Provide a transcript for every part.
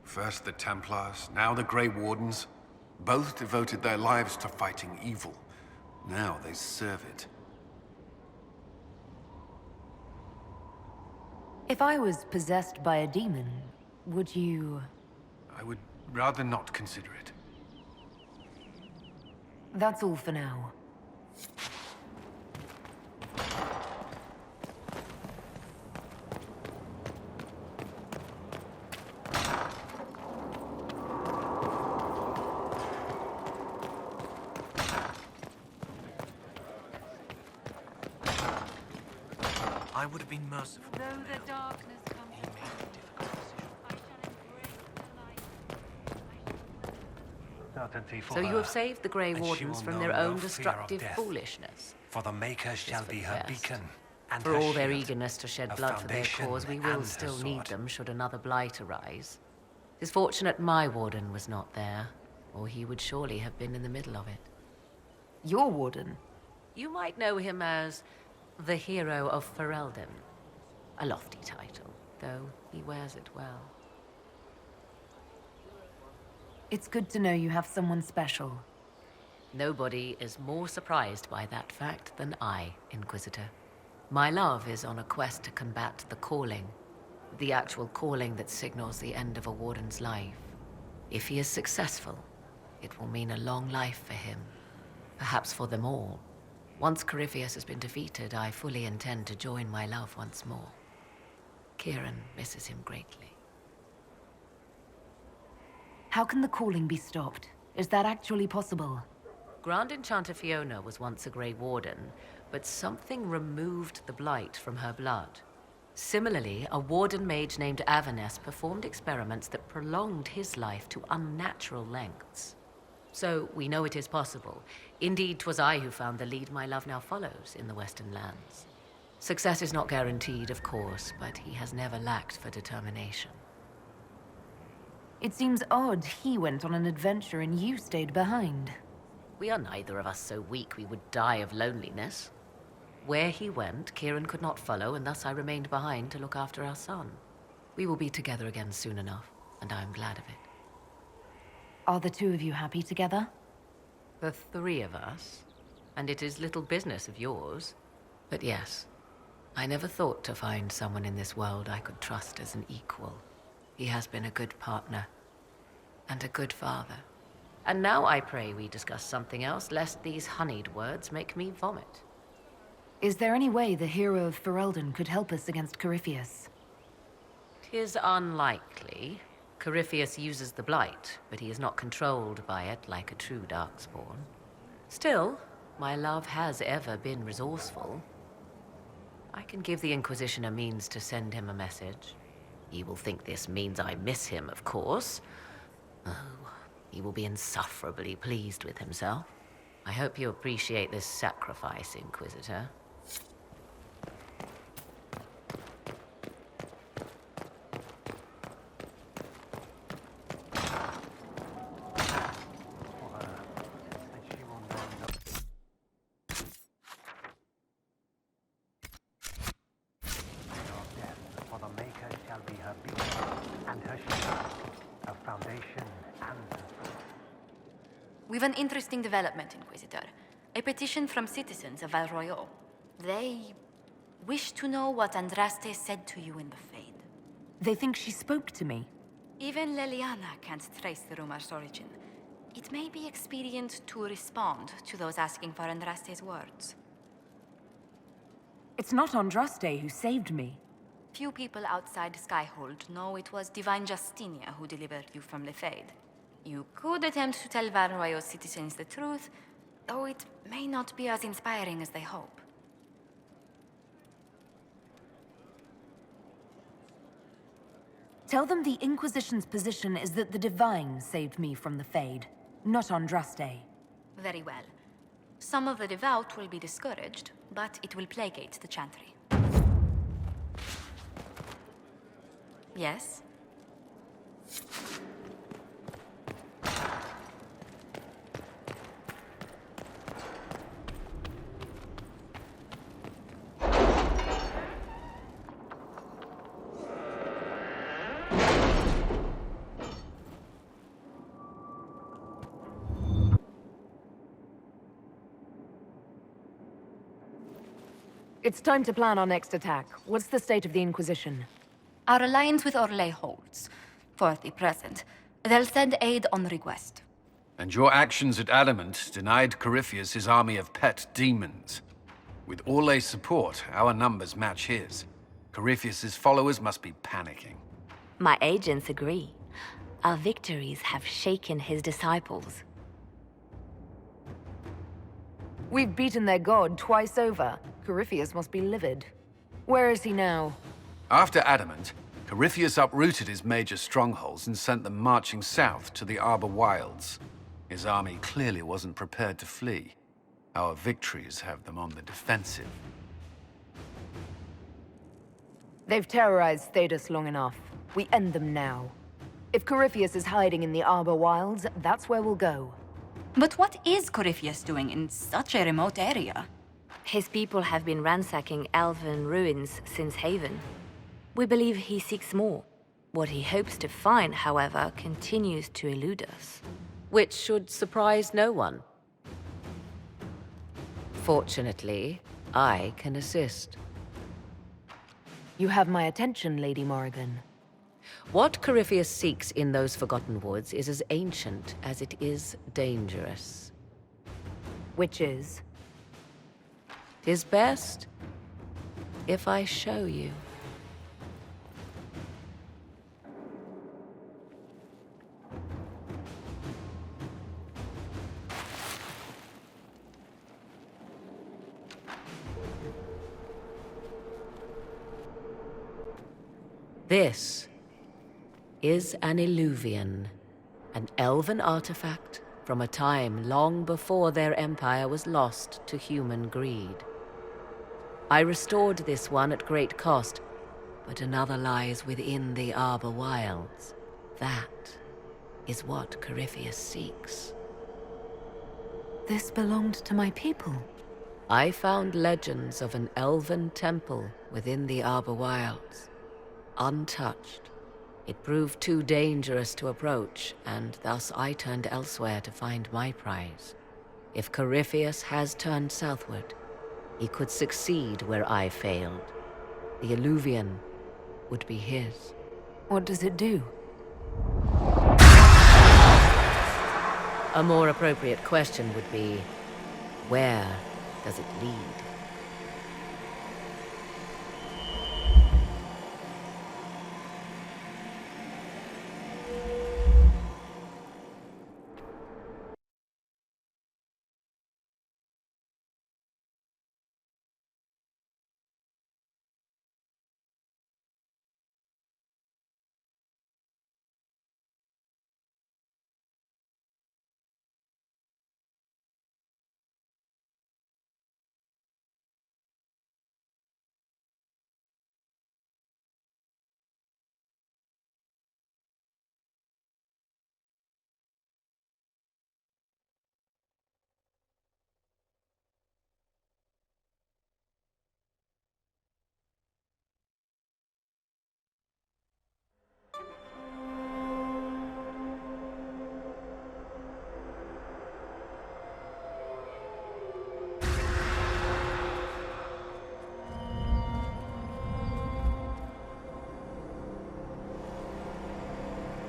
First the Templars, now the Grey Wardens. Both devoted their lives to fighting evil. Now they serve it. If I was possessed by a demon, would you... I would rather not consider it. That's all for now. I would have been merciful. Though the darkness comes He made a difficult decision. So you have saved the Grey and she Wardens will from know their no own fear of destructive death. foolishness. For the Maker shall for be the her best. beacon and For her all their shield, eagerness to shed her blood for their foundation cause, we and will her still need sword. them should another blight arise. It is fortunate my warden was not there, or he would surely have been in the middle of it. Your warden? You might know him as the Hero of Ferelden. A lofty title, though he wears it well. It's good to know you have someone special. Nobody is more surprised by that fact than I, Inquisitor. My love is on a quest to combat the calling. The actual calling that signals the end of a warden's life. If he is successful, it will mean a long life for him. Perhaps for them all. Once Corypheus has been defeated, I fully intend to join my love once more. Kieran misses him greatly. How can the calling be stopped? Is that actually possible? Grand Enchanter Fiona was once a Grey Warden, but something removed the blight from her blood. Similarly, a Warden Mage named Avernus performed experiments that prolonged his life to unnatural lengths. So, we know it is possible. Indeed, 'twas I who found the lead my love now follows in the Western lands. Success is not guaranteed, of course, but he has never lacked for determination. It seems odd he went on an adventure and you stayed behind. We are neither of us so weak we would die of loneliness. Where he went, Kieran could not follow, and thus I remained behind to look after our son. We will be together again soon enough, and I am glad of it. Are the two of you happy together? The three of us, and it is little business of yours. But yes, I never thought to find someone in this world I could trust as an equal. He has been a good partner, and a good father. And now I pray we discuss something else, lest these honeyed words make me vomit. Is there any way the hero of Ferelden could help us against Corypheus? 'Tis unlikely. Corypheus uses the Blight, but he is not controlled by it like a true Darkspawn. Still, my love has ever been resourceful. I can give the Inquisition a means to send him a message. He will think this means I miss him, of course. Oh, he will be insufferably pleased with himself. I hope you appreciate this sacrifice, Inquisitor. For the Maker shall be her beacon and her shield, her foundation and her sword. We've an interesting development, Inquisitor. A petition from citizens of Val Royeaux. They wish to know what Andraste said to you in the Fade. They think she spoke to me. Even Leliana can't trace the rumor's origin. It may be expedient to respond to those asking for Andraste's words. It's not Andraste who saved me. Few people outside Skyhold know it was Divine Justinia who delivered you from the Fade. You could attempt to tell Val Royeaux citizens the truth, though it may not be as inspiring as they hope. Tell them the Inquisition's position is that the Divine saved me from the Fade, not Andraste. Very well. Some of the devout will be discouraged, but it will placate the Chantry. Yes? It's time to plan our next attack. What's the state of the Inquisition? Our alliance with Orlais holds, for the present. They'll send aid on request. And your actions at Adamant denied Corypheus his army of pet demons. With Orlais' support, our numbers match his. Corypheus' followers must be panicking. My agents agree. Our victories have shaken his disciples. We've beaten their god twice over. Corypheus must be livid. Where is he now? After Adamant, Corypheus uprooted his major strongholds and sent them marching south to the Arbor Wilds. His army clearly wasn't prepared to flee. Our victories have them on the defensive. They've terrorized Thedas long enough. We end them now. If Corypheus is hiding in the Arbor Wilds, that's where we'll go. But what is Corypheus doing in such a remote area? His people have been ransacking elven ruins since Haven. We believe he seeks more. What he hopes to find, however, continues to elude us. Which should surprise no one. Fortunately, I can assist. You have my attention, Lady Morrigan. What Corypheus seeks in those Forgotten Woods is as ancient as it is dangerous. Which is? 'Tis best if I show you. This is an Illuvian, an elven artifact from a time long before their empire was lost to human greed. I restored this one at great cost, but another lies within the Arbor Wilds. That is what Corypheus seeks. This belonged to my people. I found legends of an elven temple within the Arbor Wilds, untouched. It proved too dangerous to approach, and thus I turned elsewhere to find my prize. If Corypheus has turned southward, he could succeed where I failed. The Illuvian would be his. What does it do? A more appropriate question would be, where does it lead?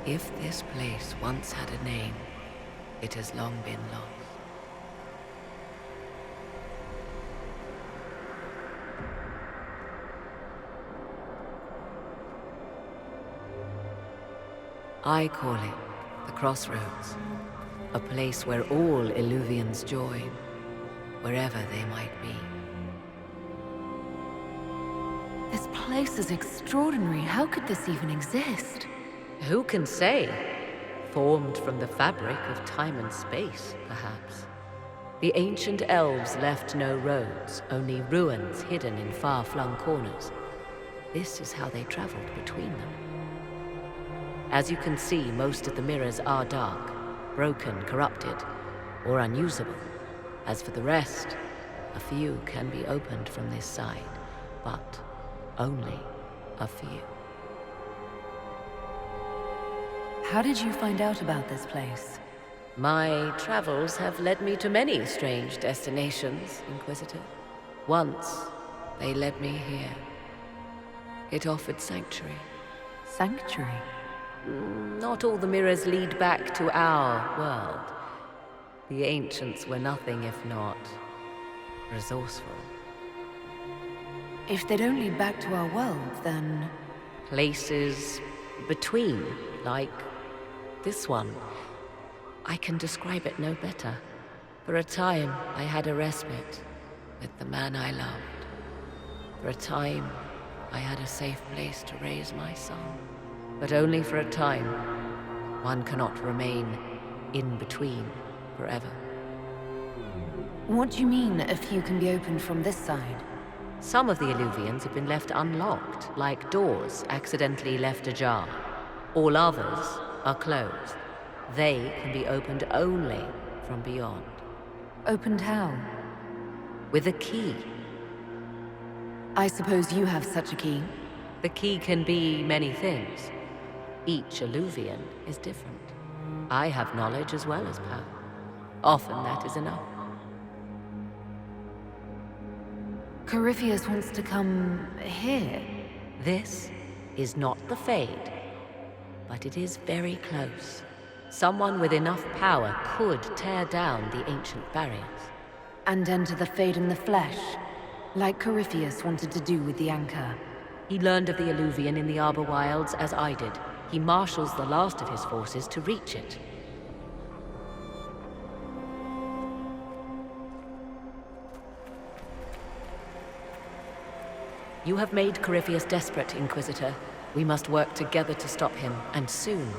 If this place once had a name, it has long been lost. I call it the Crossroads, a place where all Illuvians join, wherever they might be. This place is extraordinary. How could this even exist? Who can say? Formed from the fabric of time and space, perhaps. The ancient elves left no roads, only ruins hidden in far-flung corners. This is how they traveled between them. As you can see, most of the mirrors are dark, broken, corrupted, or unusable. As for the rest, a few can be opened from this side, but only a few. How did you find out about this place? My travels have led me to many strange destinations, Inquisitor. Once, They led me here. It offered sanctuary. Sanctuary? Not all the mirrors lead back to our world. The ancients were nothing if not resourceful. If they don't lead back to our world, then... Places between, like this one. I can describe it no better. For a time, I had a respite with the man I loved. For a time, I had a safe place to raise my son. But only for a time. One cannot remain in between forever. What do you mean, a few can be opened from this side? Some of the Illuvians have been left unlocked, like doors accidentally left ajar. All others are closed. They can be opened only from beyond. Opened how? With a key. I suppose you have such a key. The key can be many things. Each Illuvian is different. I have knowledge as well as power. Often that is enough. Corypheus wants to come here. This is not the Fade, but it is very close. Someone with enough power could tear down the ancient barriers. And enter the Fade in the flesh, like Corypheus wanted to do with the Anchor. He learned of the Illuvian in the Arbor Wilds as I did. He marshals the last of his forces to reach it. You have made Corypheus desperate, Inquisitor. We must work together to stop him, and soon.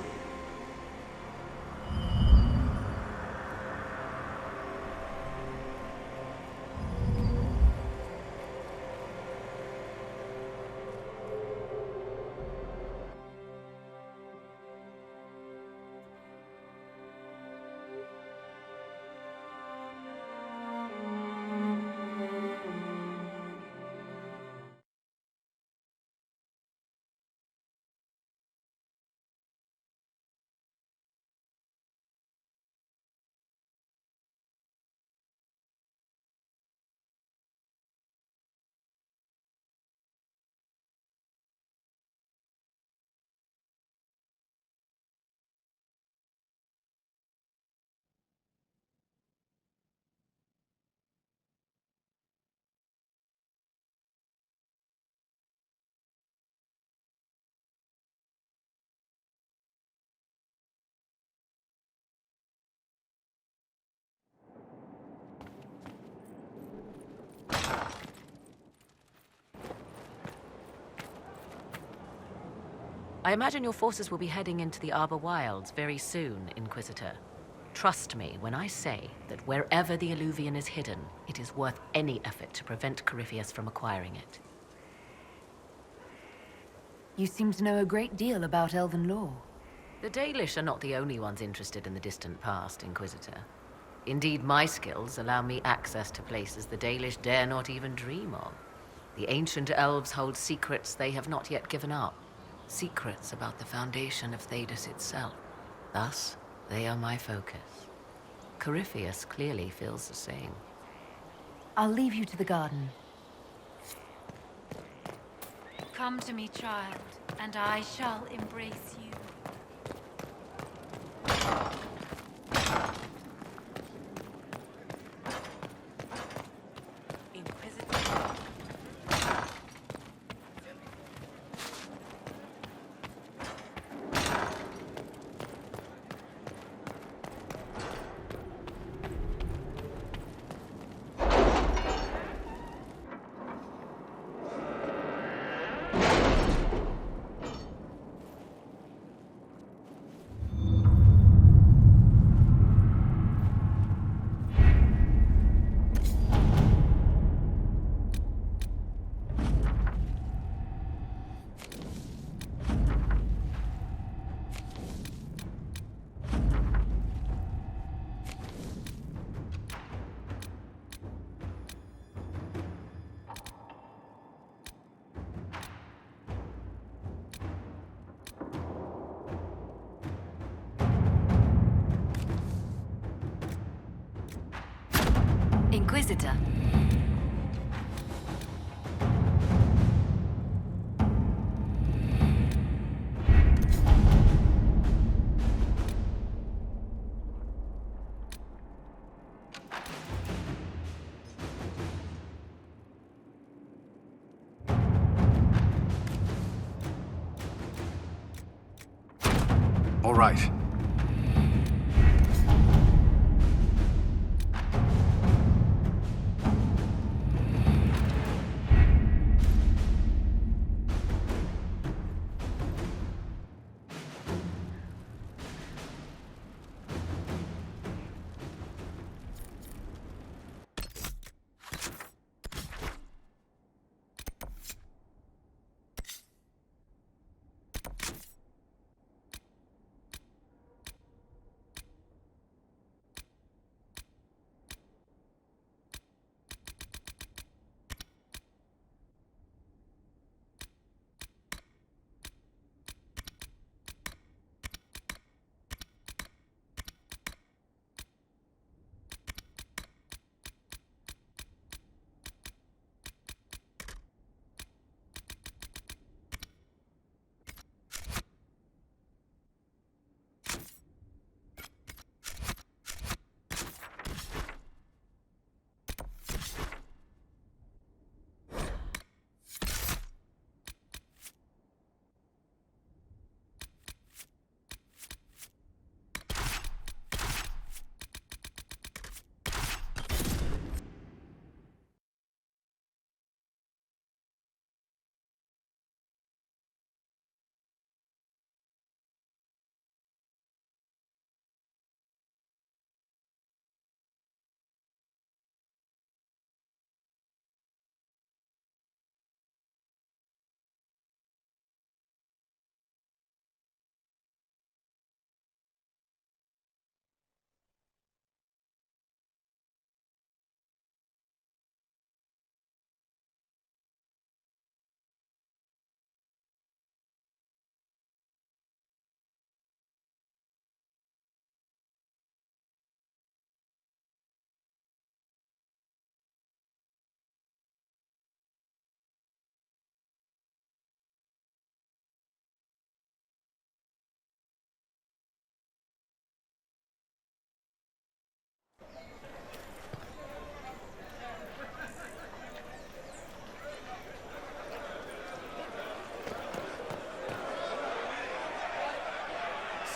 I imagine your forces will be heading into the Arbor Wilds very soon, Inquisitor. Trust me when I say that wherever the Illuvian is hidden, it is worth any effort to prevent Corypheus from acquiring it. You seem to know a great deal about elven law. The Dalish are not the only ones interested in the distant past, Inquisitor. Indeed, my skills allow me access to places the Dalish dare not even dream of. The ancient elves hold secrets they have not yet given up. Secrets about the foundation of Thedas itself. Thus, they are my focus. Corypheus clearly feels the same. I'll leave you to the garden. Come to me, child, and I shall embrace you. Inquisitor. Right.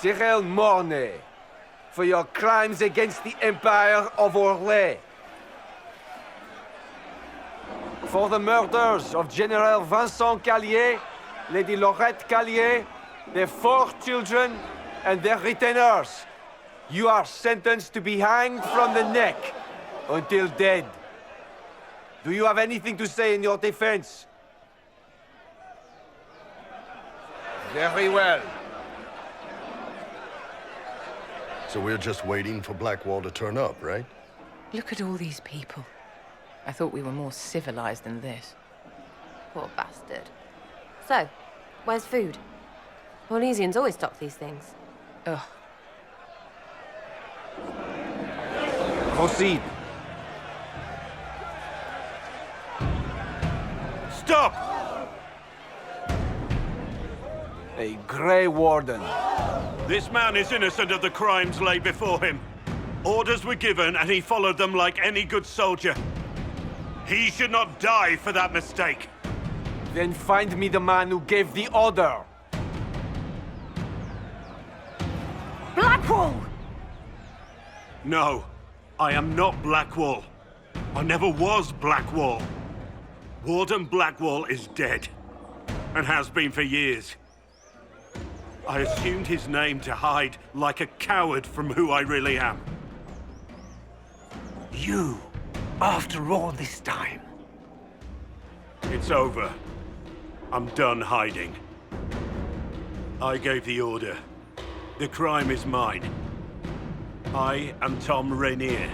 Cyril Mornay, for your crimes against the Empire of Orlais. For the murders of General Vincent Callier, Lady Laurette Callier, their 4 children, and their retainers. You are sentenced to be hanged from the neck until dead. Do you have anything to say in your defense? Very well. So we're just waiting for Blackwall to turn up, right? Look at all these people. I thought we were more civilized than this. Poor bastard. So, where's food? Orlesians always stock these things. Ugh. Proceed. Stop! A Grey Warden. This man is innocent of the crimes laid before him. Orders were given and he followed them like any good soldier. He should not die for that mistake. Then find me the man who gave the order. Blackwall! No, I am not Blackwall. I never was Blackwall. Warden Blackwall is dead, and has been for years. I assumed his name to hide like a coward from who I really am. You, after all this time. It's over. I'm done hiding. I gave the order. The crime is mine. I am Tom Rainier.